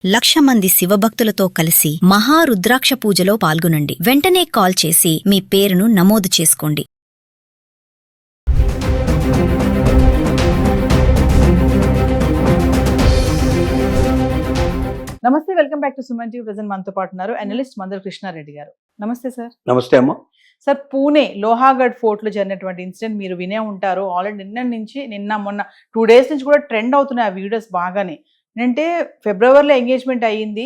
1,00,000 మంది శివభక్తులతో కలిసి మహారుద్రాక్ష పూజలో పాల్గొనండి. వెంటనే కాల్ చేసి మీ పేరును నమోదు చేసుకోండి. నమస్తే, welcome back to Suman TV. Present మనతో పాటు ఉన్నారు అనలిస్ట్ మందర కృష్ణారెడ్డి గారు. నమస్తే సార్. నమస్తే అమ్మ. సార్, పూణే లోహాగఢ్ ఫోర్ట్లో జరిగినటువంటి ఇన్సిడెంట్ మీరు వినే ఉంటారు. ఆల్రెడీ నిన్న మొన్న 2 days నుంచి కూడా ట్రెండ్ అవుతున్నాయి ఆ వీడియోస్ బాగానే. అంటే ఫిబ్రవరిలో ఎంగేజ్మెంట్ అయ్యింది,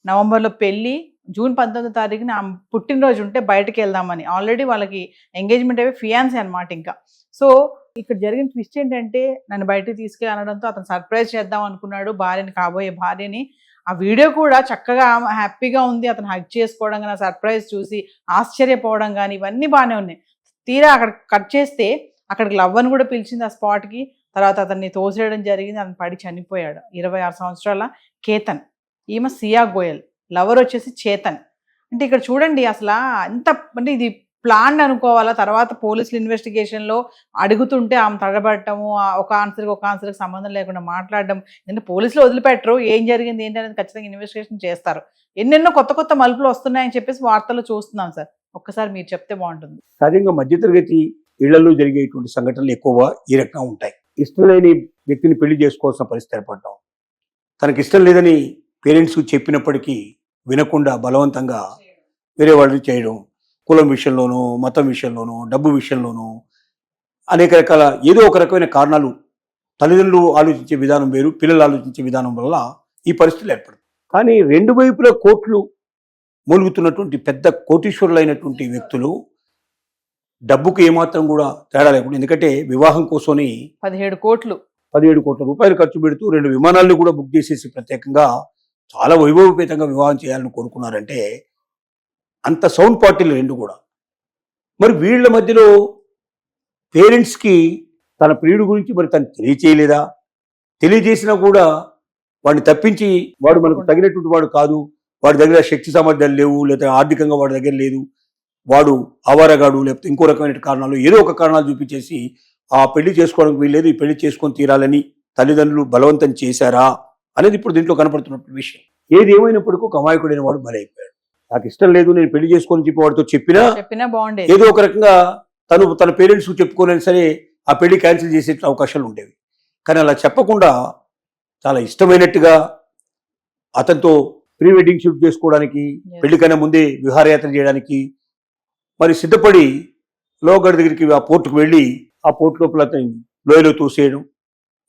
నవంబర్లో పెళ్లి, జూన్ 19వ తారీఖున పుట్టినరోజు ఉంటే బయటకు వెళ్దామని. ఆల్రెడీ వాళ్ళకి ఎంగేజ్మెంట్ అయ్యి ఫియాన్సీ అనమాట. ఇంకా సో ఇక్కడ జరిగిన ట్విస్ట్ ఏంటంటే, నన్ను బయటకు తీసుకెళ్ళి అనడంతో అతను సర్ప్రైజ్ చేద్దాం అనుకున్నాడు భార్యని, కాబోయే భార్యని. ఆ వీడియో కూడా చక్కగా హ్యాపీగా ఉంది, అతను హగ్ చేసుకోవడం కానీ, సర్ప్రైజ్ చూసి ఆశ్చర్యపోవడం కానీ ఇవన్నీ బాగానే ఉన్నాయి. తీరా అక్కడ కట్ చేస్తే అక్కడికి లవ్వని కూడా పిలిచింది ఆ స్పాట్కి. తర్వాత అతన్ని తోసేయడం జరిగింది, అతను పడి చనిపోయాడు. 26 సంవత్సరాల కేతన్, ఈమె సియా గోయల్, లవర్ వచ్చేసి చేతన్. అంటే ఇక్కడ చూడండి అసలు అంత, అంటే ఇది ప్లాన్ అనుకోవాలా? తర్వాత పోలీసులు ఇన్వెస్టిగేషన్లో అడుగుతుంటే ఆమె తడబడటము, ఒక ఆన్సర్కి సంబంధం లేకుండా మాట్లాడడం. ఎందుకంటే పోలీసులు వదిలిపెట్టరు, ఏం జరిగింది ఏంటి అనేది ఖచ్చితంగా ఇన్వెస్టిగేషన్ చేస్తారు. ఎన్నెన్నో కొత్త మలుపులు వస్తున్నాయని చెప్పేసి వార్తల్లో చూస్తున్నాం సార్. ఒక్కసారి మీరు చెప్తే బాగుంటుంది. సహజంగా మధ్యతరగతి ఇళ్లలో జరిగేటువంటి సంఘటనలు ఎక్కువగా ఈ రకంగా ఉంటాయి. ఇష్టం లేని వ్యక్తిని పెళ్లి చేసుకోవాల్సిన పరిస్థితి ఏర్పడటం, తనకి ఇష్టం లేదని పేరెంట్స్కి చెప్పినప్పటికీ వినకుండా బలవంతంగా వేరే వాళ్ళని చేయడం, కులం విషయంలోనూ, మతం విషయంలోనూ, డబ్బు విషయంలోనూ అనేక రకాల ఏదో ఒక రకమైన కారణాలు, తల్లిదండ్రులు ఆలోచించే విధానం వేరు, పిల్లలు ఆలోచించే విధానం వల్ల ఈ పరిస్థితులు ఏర్పడతాయి. కానీ రెండు వైపుల కోట్లు మూలుగుతున్నటువంటి పెద్ద కోటీశ్వరులైనటువంటి వ్యక్తులు డబ్బుకు ఏమాత్రం కూడా తేడా లేకుండా, ఎందుకంటే వివాహం కోసమని 17 కోట్ల రూపాయలు ఖర్చు పెడుతూ 2 విమానాలను కూడా బుక్ చేసేసి ప్రత్యేకంగా చాలా వైభవపేతంగా వివాహం చేయాలని కోరుకున్నారంటే అంత సౌండ్ పార్టీలు రెండు కూడా. మరి వీళ్ళ మధ్యలో పేరెంట్స్కి తన ప్రియుడి గురించి మరి తను తెలియచేయలేదా? తెలియజేసినా కూడా వాడిని తప్పించి, వాడు మనకు తగినటువంటి వాడు కాదు, వాడి దగ్గర శక్తి సామర్థ్యాలు లేవు, లేదా ఆర్థికంగా వాడి దగ్గర లేదు, వాడు ఆవారగాడు, లేకపోతే ఇంకో రకమైన కారణాలు, ఏదో ఒక కారణాలు చూపించేసి ఆ పెళ్లి చేసుకోవడానికి వీల్లేదు, ఈ పెళ్లి చేసుకొని తీరాలని తల్లిదండ్రులు బలవంతం చేశారా అనేది ఇప్పుడు దీంట్లో కనపడుతున్నటువంటి విషయం. ఏది ఏమైనప్పటికీ ఒక అమాయకుడైన వాడు బలైపోయాడు. నాకు ఇష్టం లేదు, నేను పెళ్లి చేసుకొని చెప్పి వాడితో చెప్పినా బాగుండేది, ఏదో ఒక రకంగా తన పేరెంట్స్ చెప్పుకోనైనా సరే ఆ పెళ్లి క్యాన్సిల్ చేసే అవకాశాలు ఉండేవి. కానీ అలా చెప్పకుండా చాలా ఇష్టమైనట్టుగా అతనితో ప్రీ వెడ్డింగ్ షూట్ చేసుకోవడానికి, పెళ్లికైనా ముందే విహారయాత్ర చేయడానికి మరి సిద్ధపడి లోగఢ్ దగ్గరికి ఆ పోర్టుకు వెళ్ళి ఆ పోర్టు లోపల అతని లోయలో తోసేయడం,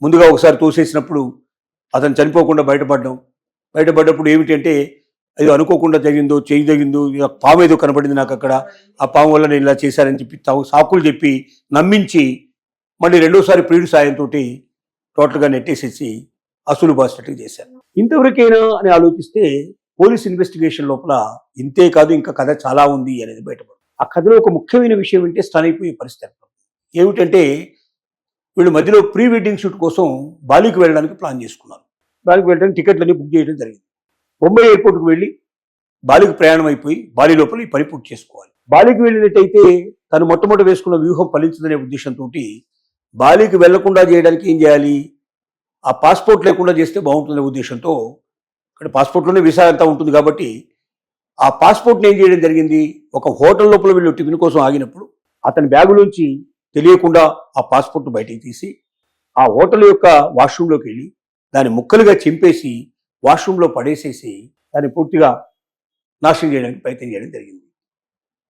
ముందుగా ఒకసారి తోసేసినప్పుడు అతను చనిపోకుండా బయటపడ్డప్పుడు ఏమిటంటే అది అనుకోకుండా జరిగిందో, చేయదగిందో, పాము ఏదో కనపడింది నాకు అక్కడ, ఆ పాము వల్ల నేను ఇలా చేశానని చెప్పి సాకులు చెప్పి నమ్మించి మళ్ళీ రెండోసారి ప్రియుడి సాయంతో టోటల్గా నెట్టేసేసి అసలు బాసినట్టుగా చేశారు. ఇంతవరకైనా అని ఆలోచిస్తే పోలీస్ ఇన్వెస్టిగేషన్ లోపల ఇంతే కాదు, ఇంకా కథ చాలా ఉంది అనేది బయటపడు. ఆ కథలో ఒక ముఖ్యమైన విషయం ఏంటంటే స్థానిపోయే పరిస్థితి ఏమిటంటే, వీళ్ళు మధ్యలో ప్రీ వెడ్డింగ్ షూట్ కోసం బాలికి వెళ్ళడానికి ప్లాన్ చేసుకున్నారు. బాలికి వెళ్ళడానికి టికెట్లన్నీ బుక్ చేయడం జరిగింది. బొంబాయి ఎయిర్పోర్ట్కి వెళ్ళి బాలికి ప్రయాణం అయిపోయి బాలి లోపల ఈ పని పూర్తి చేసుకోవాలి. బాలికి వెళ్ళినట్టయితే తను మొట్టమొదటి వేసుకున్న వ్యూహం ఫలించదనే ఉద్దేశంతో బాలికి వెళ్లకుండా చేయడానికి ఏం చేయాలి, ఆ పాస్పోర్ట్ లేకుండా చేస్తే బాగుంటుందనే ఉద్దేశంతో, ఇక్కడ పాస్పోర్ట్లోనే వీసా అంతా ఉంటుంది కాబట్టి ఆ పాస్పోర్ట్ని ఏం చేయడం జరిగింది, ఒక హోటల్ లోపల వీళ్ళు టిఫిన్ కోసం ఆగినప్పుడు అతని బ్యాగులోంచి తెలియకుండా ఆ పాస్పోర్ట్ బయటికి తీసి ఆ హోటల్ యొక్క వాష్రూమ్లోకి వెళ్ళి దాన్ని ముక్కలుగా చింపేసి వాష్రూమ్లో పడేసేసి దాన్ని పూర్తిగా నాశనం చేయడానికి ప్రయత్నం చేయడం జరిగింది.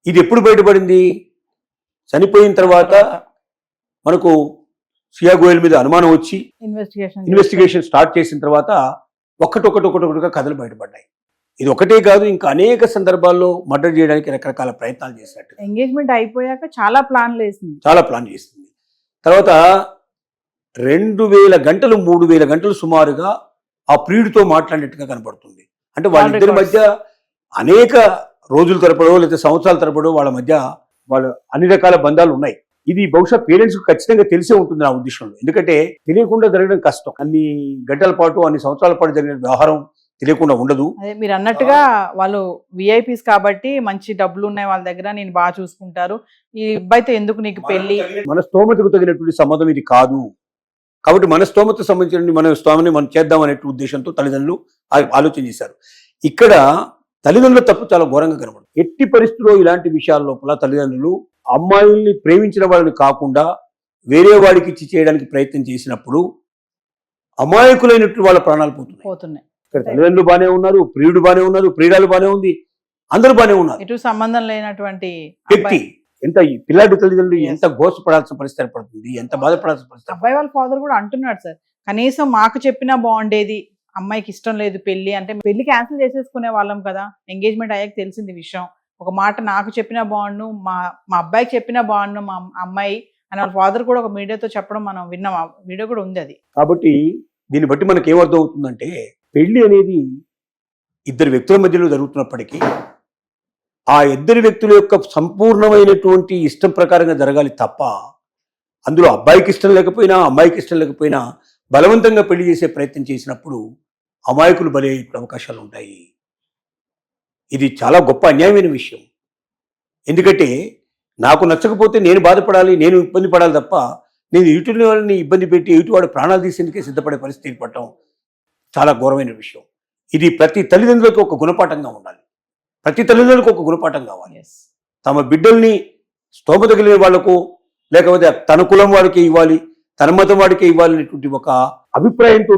ఇది ఎప్పుడు బయటపడింది? చనిపోయిన తర్వాత మనకు సియా గోయల్ మీద అనుమానం వచ్చి ఇన్వెస్టిగేషన్ స్టార్ట్ చేసిన తర్వాత ఒక్కటొక్కటిగా కథలు బయటపడ్డాయి. ఇది ఒకటే కాదు, ఇంకా అనేక సందర్భాల్లో మర్డర్ చేయడానికి రకరకాల ప్రయత్నాలు చేసినట్టు. ఎంగేజ్మెంట్ అయిపోయాక చాలా ప్లాన్ చేసింది. తర్వాత 2000 గంటలు 3000 గంటలు సుమారుగా ఆ ప్రియుడితో మాట్లాడినట్టుగా కనపడుతుంది. అంటే వాళ్ళిద్దరి మధ్య అనేక రోజుల తరపడో లేదా సంవత్సరాల తరపడో వాళ్ళ మధ్య అన్ని రకాల బంధాలు ఉన్నాయి. ఇది బహుశా పేరెంట్స్కి ఖచ్చితంగా తెలిసే ఉంటుంది నా ఉద్దేశంలో. ఎందుకంటే తెలియకుండా జరగడం కష్టం. అన్ని గంటల పాటు, అన్ని సంవత్సరాల పాటు జరిగిన వ్యవహారం తెలియకుండా ఉండదు. అదే మీరు అన్నట్టుగా వాళ్ళు విఐపీస్ కాబట్టి మంచి డబ్బులు ఉన్నాయి వాళ్ళ దగ్గర, నేను బాగా చూసుకుంటారు, ఈ అబ్బాయితో ఎందుకు నీకు పెళ్లి, మన స్తోమతకు తగినటువంటి సంబంధం ఇది కాదు కాబట్టి మన స్తోమత సంబంధించిన మన స్తోమని మనం చేద్దాం అనే ఉద్దేశంతో తల్లిదండ్రులు ఆలోచన చేశారు. ఇక్కడ తల్లిదండ్రుల తప్పు చాలా ఘోరంగా కనబడుతుంది. ఎట్టి పరిస్థితుల్లో ఇలాంటి విషయాల లోపల తల్లిదండ్రులు అమ్మాయిల్ని ప్రేమించిన వాళ్ళని కాకుండా వేరే వాడికి ఇచ్చి చేయడానికి ప్రయత్నం చేసినప్పుడు అమాయకులైనట్టు వాళ్ళ ప్రాణాలు పోతున్నాయి. ఇక్కడ తల్లిదండ్రులు బానే ఉన్నారు, ప్రియుడు బానే ఉన్నారు, ప్రియురాలు బానే ఉంది, అందరూ బానే ఉన్నారు. ఎటు సంబంధం లేనటువంటి వ్యక్తి ఎంత ఈ పిల్లాడి తల్లిదండ్రులు ఎంత గోసపడాల్సిన పరిస్థితి ఏర్పడుతుంది, ఎంత బాధపడాల్సిన పరిస్థితి. అబ్బాయి వాళ్ళ ఫాదర్ కూడా అంటున్నాడు సార్, కనీసం మాకు చెప్పినా బాగుండేది, అమ్మాయికి ఇష్టం లేదు పెళ్లి అంటే పెళ్లి క్యాన్సిల్ చేసేసుకునే వాళ్ళం కదా, ఎంగేజ్మెంట్ అయ్యాక తెలిసింది విషయం. ఒక మాట నాకు చెప్పినా బాగుండు, మా అబ్బాయికి చెప్పినా బాగుండు మా అమ్మాయి అని వాళ్ళ ఫాదర్ కూడా ఒక మీడియాతో చెప్పడం మనం విన్నాం, ఆ వీడియో కూడా ఉంది అది. కాబట్టి దీన్ని బట్టి మనకి ఏమర్థం అవుతుందంటే పెళ్లి అనేది ఇద్దరు వ్యక్తుల మధ్యలో జరుగుతున్నప్పటికీ ఆ ఇద్దరు వ్యక్తుల యొక్క సంపూర్ణమైనటువంటి ఇష్టం ప్రకారంగా జరగాలి తప్ప అందులో అబ్బాయికి ఇష్టం లేకపోయినా అమ్మాయికి ఇష్టం లేకపోయినా బలవంతంగా పెళ్లి చేసే ప్రయత్నం చేసినప్పుడు అమాయకులు బలే అవకాశాలు ఉంటాయి. ఇది చాలా గొప్ప అన్యాయమైన విషయం. ఎందుకంటే నాకు నచ్చకపోతే నేను బాధపడాలి, నేను ఇబ్బంది పడాలి తప్ప నేను ఇటుని వాళ్ళని ఇబ్బంది పెట్టి ఇటువాడు ప్రాణాలు తీసేందుకే సిద్ధపడే పరిస్థితి ఏర్పడటం చాలా ఘోరమైన విషయం. ఇది ప్రతి తల్లిదండ్రులకు ఒక గుణపాఠంగా ఉండాలి. ప్రతి తల్లిదండ్రులకు ఒక గుణపాఠం కావాలి. తమ బిడ్డల్ని స్తోమత కలిగిన వాళ్లకు లేకపోతే తన కులం వాడికి ఇవ్వాలి, తన మతం వాడికి ఇవ్వాలి అనేటువంటి ఒక అభిప్రాయంతో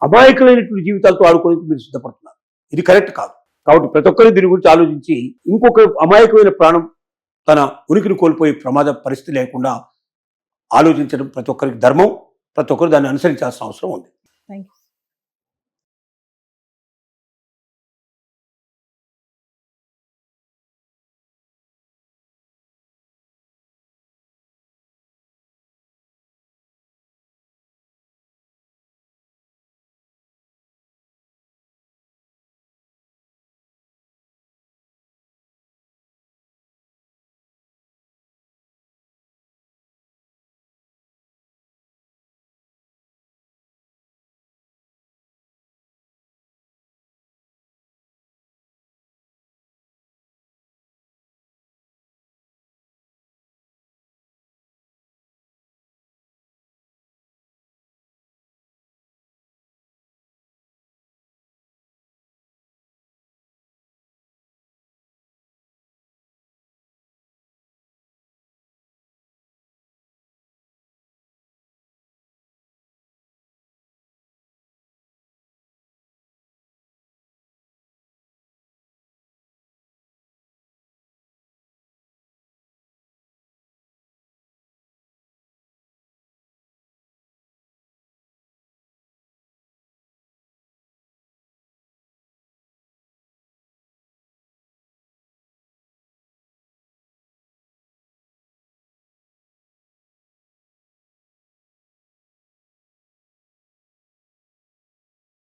అమాయకులైనటువంటి జీవితాలతో ఆడుకోవడానికి మీరు సిద్ధపడుతున్నారు. ఇది కరెక్ట్ కాదు. కాబట్టి ప్రతి ఒక్కరు దీని గురించి ఆలోచించి ఇంకొక అమాయకమైన ప్రాణం తన ఉనికిని కోల్పోయే ప్రమాద పరిస్థితి లేకుండా ఆలోచించడం ప్రతి ఒక్కరికి ధర్మం. ప్రతి ఒక్కరు దాన్ని అనుసరించాల్సిన అవసరం ఉంది. Thank you.